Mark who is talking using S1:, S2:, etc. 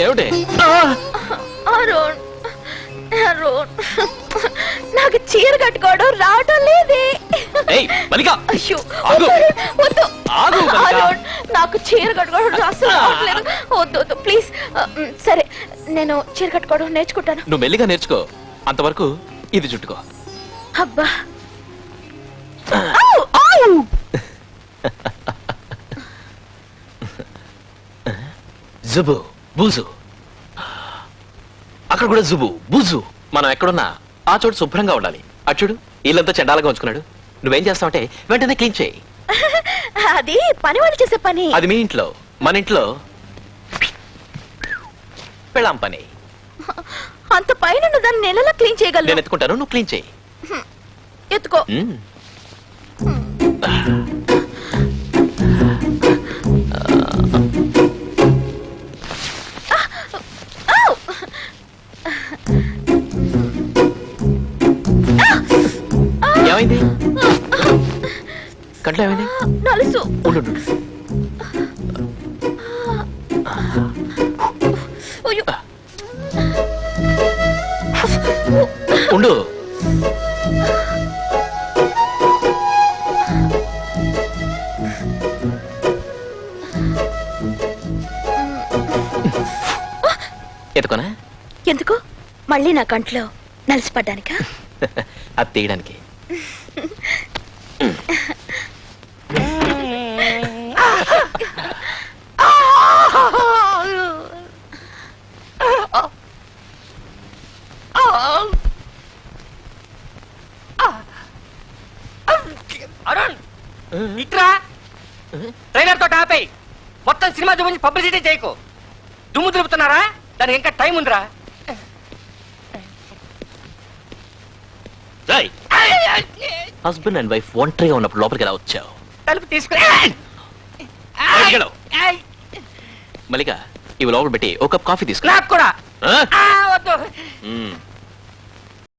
S1: ఏమిటి?
S2: అరుణ్ అరుణ్ నాకు చీర కట్టుకోవడం రావటం లేదే.
S1: ఏయ్ మల్లికా,
S2: అయ్యో
S1: ఆగు.
S2: వద్దు
S1: ఆగు మల్లికా.
S2: అరుణ్ నాకు చీర కట్టుకోవడం అసలు రావట్లేదు. వద్దు వద్దు ప్లీజ్. సరే నేను చీర కట్టుకోవడం నేర్చుకుంటాను.
S1: నువ్వు మెల్లిగా నేర్చుకో, అంతవరకు ఇది చుట్టుకో.
S2: అబ్బా
S1: జుబు బూజు, అక్కడ కూడా జుబు బూజు. మనం ఎక్కడున్నా ఆ చోటు శుభ్రంగా ఉండాలి. అచ్చుడు ఇల్లంతా చెడ్డాలుగా ఉంచుకున్నాడు. నువ్వేం చేస్తావంటే వెంటనే క్లీన్ చేయి.
S2: అది పని వాళ్ళు చేసే పని.
S1: అది మీ ఇంట్లో, మన ఇంట్లో పెళ్ళాం పని.
S2: అంత పైన దాన్ని నెలలా క్లీన్ చేయగలను.
S1: నేను ఎత్తుకుంటాను, నువ్వు క్లీన్ చేయి.
S2: ఎత్తుకో.
S1: ఏమైంది? కంట్లో ఏమైంది?
S2: నలుసు.
S1: ఉండు ఉండు. ఎత్తుకోనా?
S2: ఎందుకు? మళ్ళీ నా కంట్లో నలిసిపడ్డానికా?
S1: అది తీయడానికి.
S3: అరుణ్ ఇట్రా, ట్రైలర్ తో టాపేయ్. మొత్తం సినిమా చూపించి పబ్లిసిటీ చేయకు. దుమ్ము దులుపుతున్నారా? దానికి ఇంకా టైం ఉందిరా.
S1: హస్బెండ్ అండ్ వైఫ్ ఒంటరిగా ఉన్నప్పుడు లోపలికి ఎలా వచ్చావు?
S3: తలుపు తీసుకుని
S1: మల్లిక, ఇవి లోపల పెట్టి ఒక కప్ కాఫీ తీసుకురా.
S3: నాకు కూడా
S1: ఆ?
S3: వద్దు.